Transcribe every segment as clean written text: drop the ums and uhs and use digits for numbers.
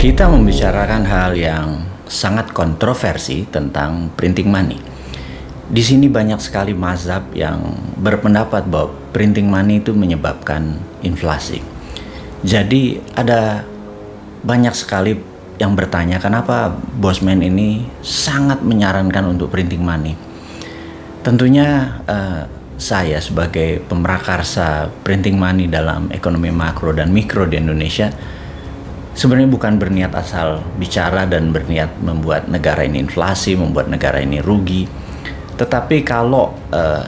Kita membicarakan hal yang sangat kontroversi tentang printing money. Di sini banyak sekali mazhab yang berpendapat bahwa printing money itu menyebabkan inflasi. Jadi ada banyak sekali yang bertanya kenapa Bosman ini sangat menyarankan untuk printing money. Tentunya saya sebagai pemrakarsa printing money dalam ekonomi makro dan mikro di Indonesia sebenarnya bukan berniat asal bicara dan berniat membuat negara ini inflasi, membuat negara ini rugi. Tetapi kalau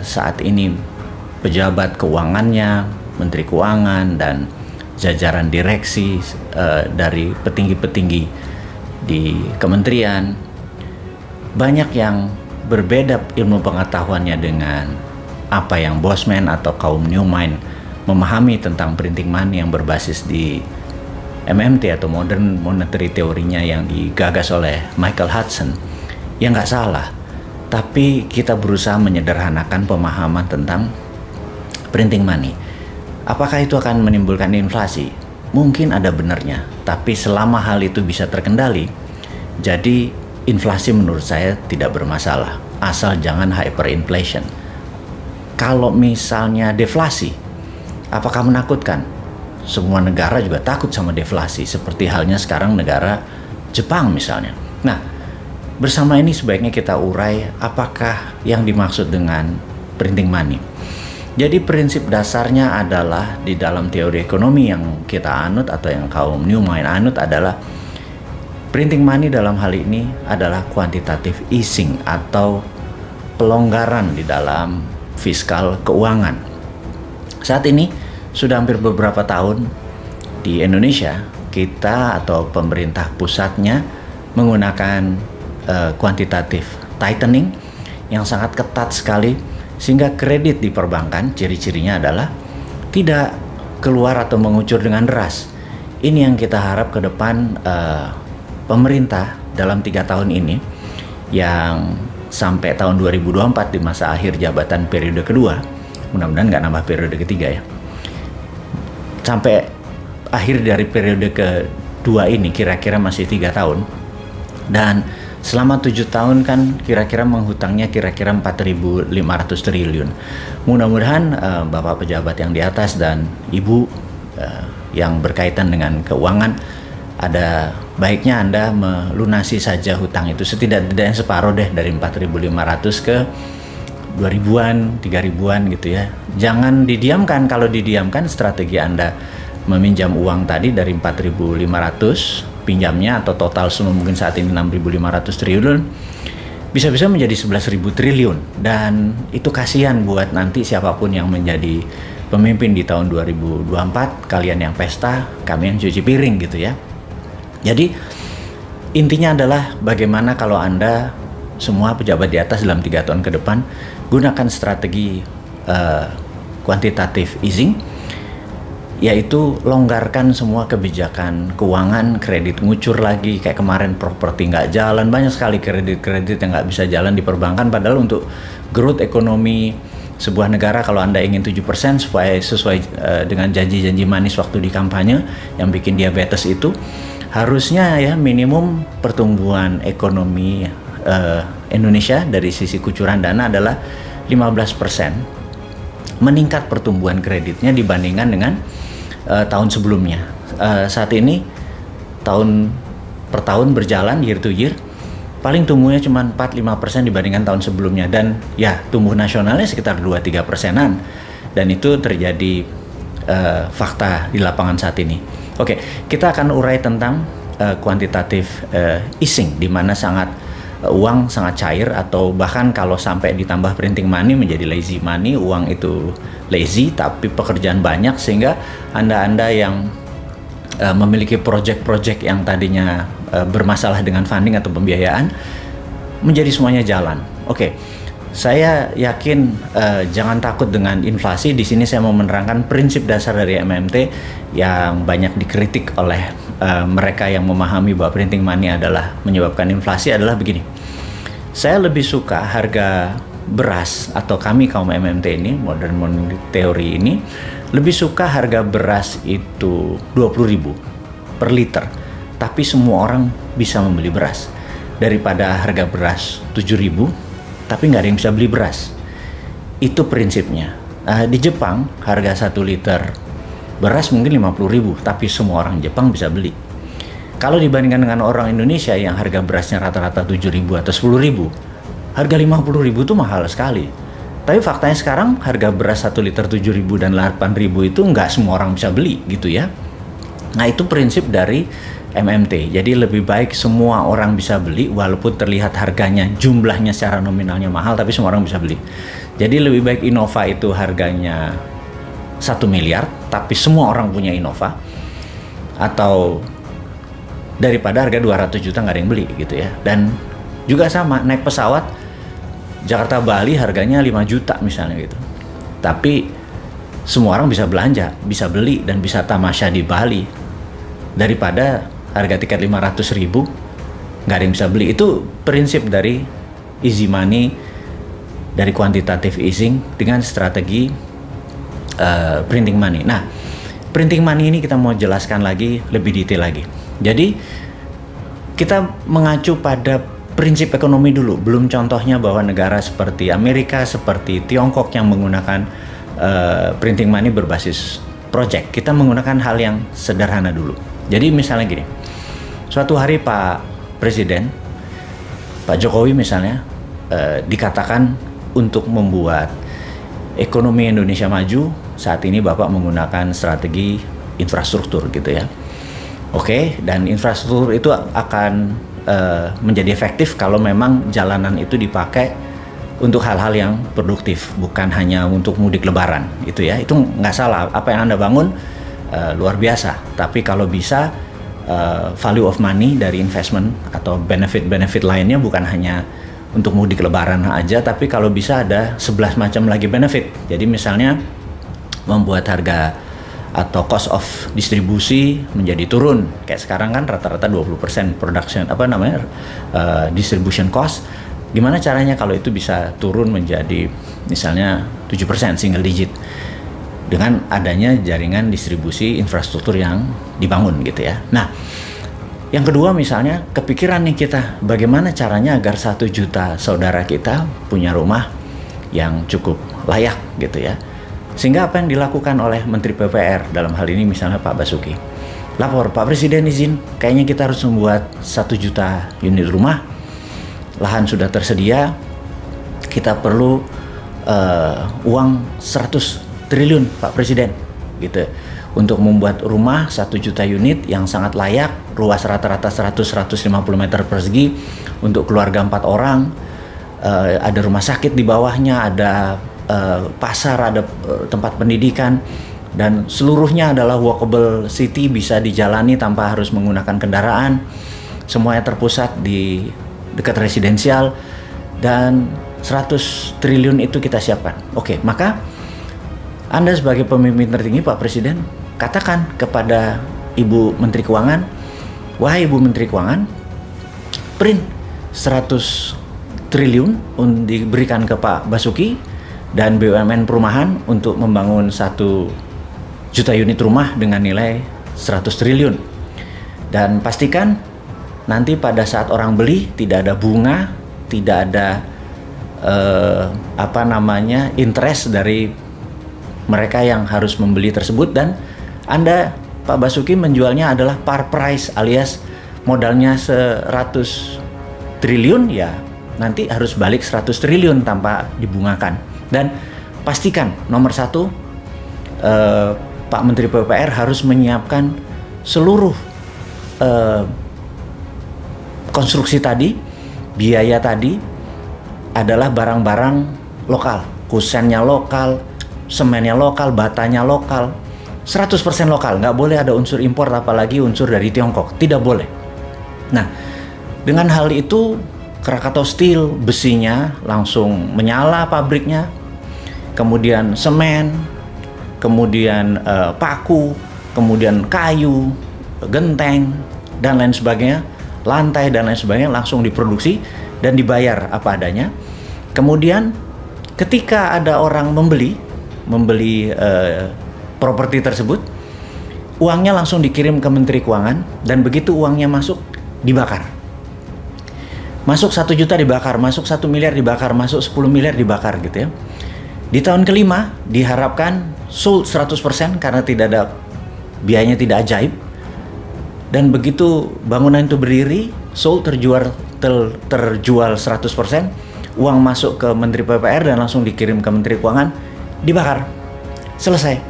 saat ini pejabat keuangannya, menteri keuangan dan jajaran direksi dari petinggi-petinggi di kementerian banyak yang berbeda ilmu pengetahuannya dengan apa yang Bosman atau kaum Newmind memahami tentang printing money yang berbasis di MMT atau Modern Monetary Theory-nya yang digagas oleh Michael Hudson, ya nggak salah. Tapi kita berusaha menyederhanakan pemahaman tentang printing money. Apakah itu akan menimbulkan inflasi? Mungkin ada benarnya, tapi selama hal itu bisa terkendali, jadi inflasi menurut saya tidak bermasalah, asal jangan hyperinflation. Kalau misalnya deflasi, apakah menakutkan? Semua negara juga takut sama deflasi, seperti halnya sekarang negara Jepang misalnya. Nah, bersama ini sebaiknya kita urai apakah yang dimaksud dengan printing money. Jadi prinsip dasarnya adalah di dalam teori ekonomi yang kita anut atau yang kaum Newmind anut adalah printing money dalam hal ini adalah quantitative easing atau pelonggaran di dalam fiskal keuangan. Saat ini sudah hampir beberapa tahun di Indonesia kita atau pemerintah pusatnya menggunakan quantitative tightening yang sangat ketat sekali sehingga kredit di perbankan ciri-cirinya adalah tidak keluar atau mengucur dengan deras. Ini yang kita harap ke depan pemerintah dalam 3 tahun ini yang sampai tahun 2024 di masa akhir jabatan periode kedua, mudah-mudahan nggak nambah periode ketiga ya, sampai akhir dari periode kedua ini kira-kira masih 3 tahun, dan selama 7 tahun kan kira-kira menghutangnya kira-kira 4.500 triliun. Mudah-mudahan Bapak pejabat yang di atas dan Ibu yang berkaitan dengan keuangan, ada baiknya Anda melunasi saja hutang itu setidak-tidaknya separuh deh, dari 4.500 ke 2.000-an, 3.000-an gitu ya. Jangan didiamkan. Kalau didiamkan, strategi Anda meminjam uang tadi dari 4.500 pinjamnya atau total semua mungkin saat ini 6.500 triliun bisa-bisa menjadi 11.000 triliun, dan itu kasihan buat nanti siapapun yang menjadi pemimpin di tahun 2024, kalian yang pesta, kami yang cuci piring gitu ya. Jadi intinya adalah bagaimana kalau Anda semua pejabat di atas dalam 3 tahun ke depan gunakan strategi quantitative easing, yaitu longgarkan semua kebijakan keuangan, kredit ngucur lagi, kayak kemarin properti nggak jalan, banyak sekali kredit-kredit yang nggak bisa jalan di perbankan, padahal untuk growth ekonomi sebuah negara kalau Anda ingin 7% supaya sesuai dengan janji-janji manis waktu di kampanye yang bikin diabetes itu, harusnya ya minimum pertumbuhan ekonomi Indonesia dari sisi kucuran dana adalah 15%, meningkat pertumbuhan kreditnya dibandingkan dengan tahun sebelumnya. Saat ini tahun per tahun berjalan year to year, paling tumbuhnya cuma 4-5% dibandingkan tahun sebelumnya, dan ya tumbuh nasionalnya sekitar 2-3%-an, dan itu terjadi fakta di lapangan saat ini. Oke, kita akan urai tentang quantitative easing, di mana uang sangat cair, atau bahkan kalau sampai ditambah printing money menjadi lazy money, uang itu lazy tapi pekerjaan banyak, sehingga anda yang memiliki project-project yang tadinya bermasalah dengan funding atau pembiayaan menjadi semuanya jalan. Oke, saya yakin jangan takut dengan inflasi. Di sini saya mau menerangkan prinsip dasar dari MMT yang banyak dikritik oleh mereka yang memahami bahwa printing money adalah menyebabkan inflasi adalah begini. Saya lebih suka harga beras, atau kami kaum MMT ini, Modern Monetary Theory ini, lebih suka harga beras itu 20.000 per liter tapi semua orang bisa membeli beras. Daripada harga beras 7.000, tapi nggak ada yang bisa beli beras. Itu prinsipnya. Di Jepang, harga 1 liter beras mungkin 50.000, tapi semua orang Jepang bisa beli. Kalau dibandingkan dengan orang Indonesia yang harga berasnya rata-rata 7.000 atau 10.000, harga 50.000 itu mahal sekali. Tapi faktanya sekarang harga beras 1 liter 7.000 dan 8.000 itu nggak semua orang bisa beli gitu ya. Nah itu prinsip dari MMT. Jadi lebih baik semua orang bisa beli walaupun terlihat harganya jumlahnya secara nominalnya mahal, tapi semua orang bisa beli. Jadi lebih baik Innova itu harganya 1 miliar tapi semua orang punya Innova, atau daripada harga 200 juta nggak ada yang beli gitu ya. Dan juga sama naik pesawat Jakarta Bali harganya 5 juta misalnya gitu, tapi semua orang bisa belanja, bisa beli dan bisa tamasya di Bali, daripada harga tiket 500.000 nggak ada yang bisa beli. Itu prinsip dari easy money, dari quantitative easing dengan strategi printing money. Nah, printing money ini kita mau jelaskan lagi lebih detail lagi. Jadi kita mengacu pada prinsip ekonomi dulu, belum contohnya bahwa negara seperti Amerika, seperti Tiongkok yang menggunakan printing money berbasis project. Kita menggunakan hal yang sederhana dulu. Jadi misalnya gini, suatu hari Pak Presiden, Pak Jokowi misalnya, dikatakan untuk membuat ekonomi Indonesia maju, saat ini Bapak menggunakan strategi infrastruktur gitu ya. Oke, dan infrastruktur itu akan menjadi efektif kalau memang jalanan itu dipakai untuk hal-hal yang produktif, bukan hanya untuk mudik lebaran gitu ya. Itu nggak salah, apa yang Anda bangun luar biasa, tapi kalau bisa value of money dari investment atau benefit-benefit lainnya bukan hanya untuk mudik lebaran aja, tapi kalau bisa ada 11 macam lagi benefit. Jadi misalnya membuat harga atau cost of distribusi menjadi turun. Kayak sekarang kan rata-rata 20% production distribution cost. Gimana caranya kalau itu bisa turun menjadi misalnya 7%, single digit, dengan adanya jaringan distribusi infrastruktur yang dibangun gitu ya. Nah, yang kedua misalnya kepikiran nih kita, bagaimana caranya agar 1 juta saudara kita punya rumah yang cukup layak gitu ya. Sehingga apa yang dilakukan oleh Menteri PUPR dalam hal ini misalnya Pak Basuki, lapor, Pak Presiden izin, kayaknya kita harus membuat 1 juta unit rumah, lahan sudah tersedia, kita perlu uang 100 triliun Pak Presiden gitu, untuk membuat rumah 1 juta unit yang sangat layak, luas rata-rata 100-150 meter persegi untuk keluarga 4 orang, ada rumah sakit di bawahnya, ada pasar, ada tempat pendidikan, dan seluruhnya adalah walkable city, bisa dijalani tanpa harus menggunakan kendaraan, semuanya terpusat di dekat residensial, dan 100 triliun itu kita siapkan. Oke, maka Anda sebagai pemimpin tertinggi Pak Presiden, katakan kepada Ibu Menteri Keuangan, wahai Ibu Menteri Keuangan, print 100 triliun diberikan ke Pak Basuki dan BUMN Perumahan untuk membangun 1 juta unit rumah dengan nilai 100 triliun. Dan pastikan nanti pada saat orang beli tidak ada bunga, tidak ada interest dari mereka yang harus membeli tersebut, dan Anda Pak Basuki menjualnya adalah par price, alias modalnya 100 triliun ya nanti harus balik 100 triliun tanpa dibungakan. Dan pastikan nomor 1, Pak Menteri PUPR harus menyiapkan seluruh konstruksi tadi, biaya tadi adalah barang-barang lokal, kusennya lokal, semennya lokal, batanya lokal, 100% lokal, nggak boleh ada unsur impor apalagi unsur dari Tiongkok, tidak boleh. Nah, dengan hal itu Krakatau Steel besinya langsung menyala pabriknya, kemudian semen, kemudian paku, kemudian kayu, genteng, dan lain sebagainya, lantai dan lain sebagainya langsung diproduksi dan dibayar apa adanya. Kemudian ketika ada orang membeli properti tersebut, uangnya langsung dikirim ke Menteri Keuangan, dan begitu uangnya masuk, dibakar. Masuk 1 juta dibakar, masuk 1 miliar dibakar, masuk 10 miliar dibakar gitu ya. Di tahun kelima diharapkan sold 100% karena tidak ada biayanya, tidak ajaib. Dan begitu bangunan itu berdiri, sold, terjual 100%, uang masuk ke Menteri PPR dan langsung dikirim ke Menteri Keuangan, dibakar. Selesai.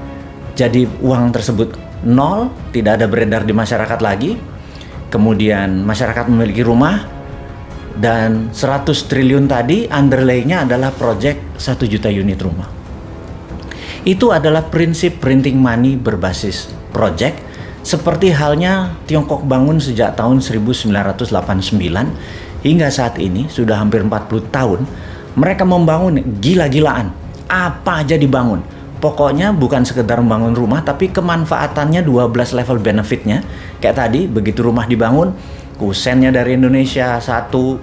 Jadi uang tersebut nol, tidak ada beredar di masyarakat lagi. Kemudian masyarakat memiliki rumah, dan 100 triliun tadi underlay-nya adalah project 1 juta unit rumah. Itu adalah prinsip printing money berbasis project, seperti halnya Tiongkok bangun sejak tahun 1989 hingga saat ini sudah hampir 40 tahun. Mereka membangun gila-gilaan, apa aja dibangun. Pokoknya bukan sekedar membangun rumah, tapi kemanfaatannya 12 level benefitnya. Kayak tadi, begitu rumah dibangun, kusennya dari Indonesia 1,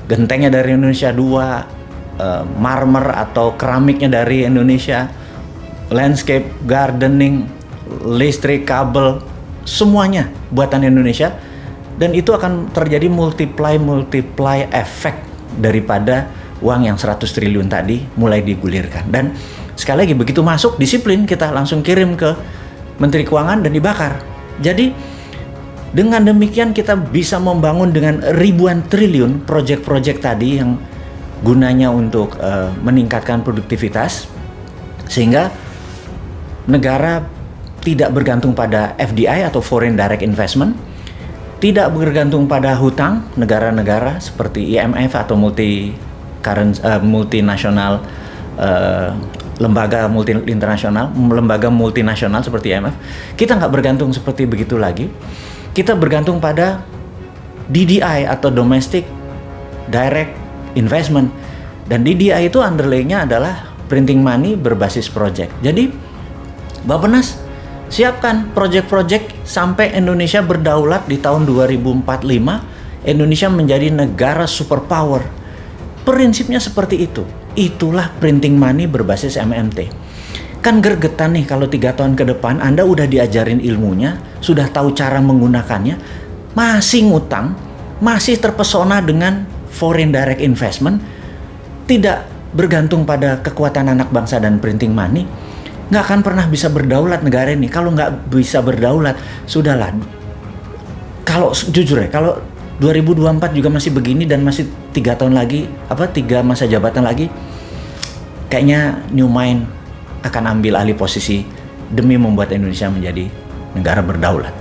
gentengnya dari Indonesia 2, marmer atau keramiknya dari Indonesia, landscape, gardening, listrik, kabel, semuanya buatan Indonesia. Dan itu akan terjadi multiply efek daripada uang yang 100 triliun tadi mulai digulirkan. Dan sekali lagi, begitu masuk, disiplin, kita langsung kirim ke Menteri Keuangan dan dibakar. Jadi dengan demikian kita bisa membangun dengan ribuan triliun proyek-proyek tadi yang gunanya untuk meningkatkan produktivitas, sehingga negara tidak bergantung pada FDI atau Foreign Direct Investment, tidak bergantung pada hutang negara-negara seperti IMF atau multinasional, lembaga multinasional seperti IMF. Kita nggak bergantung seperti begitu lagi. Kita bergantung pada DDI atau Domestic Direct Investment, dan DDI itu underlay-nya adalah printing money berbasis project. Jadi Bappenas siapkan project-project sampai Indonesia berdaulat di tahun 2045, Indonesia menjadi negara superpower. Prinsipnya seperti itu. Itulah printing money berbasis MMT. Kan gergetan nih kalau 3 tahun ke depan Anda udah diajarin ilmunya, sudah tahu cara menggunakannya, masih ngutang, masih terpesona dengan Foreign Direct Investment, tidak bergantung pada kekuatan anak bangsa dan printing money, nggak akan pernah bisa berdaulat negara ini. Kalau nggak bisa berdaulat, sudahlah. Kalau jujur ya, kalau 2024 juga masih begini dan masih 3 tahun lagi, 3 masa jabatan lagi, kayaknya New Mind akan ambil alih posisi demi membuat Indonesia menjadi negara berdaulat.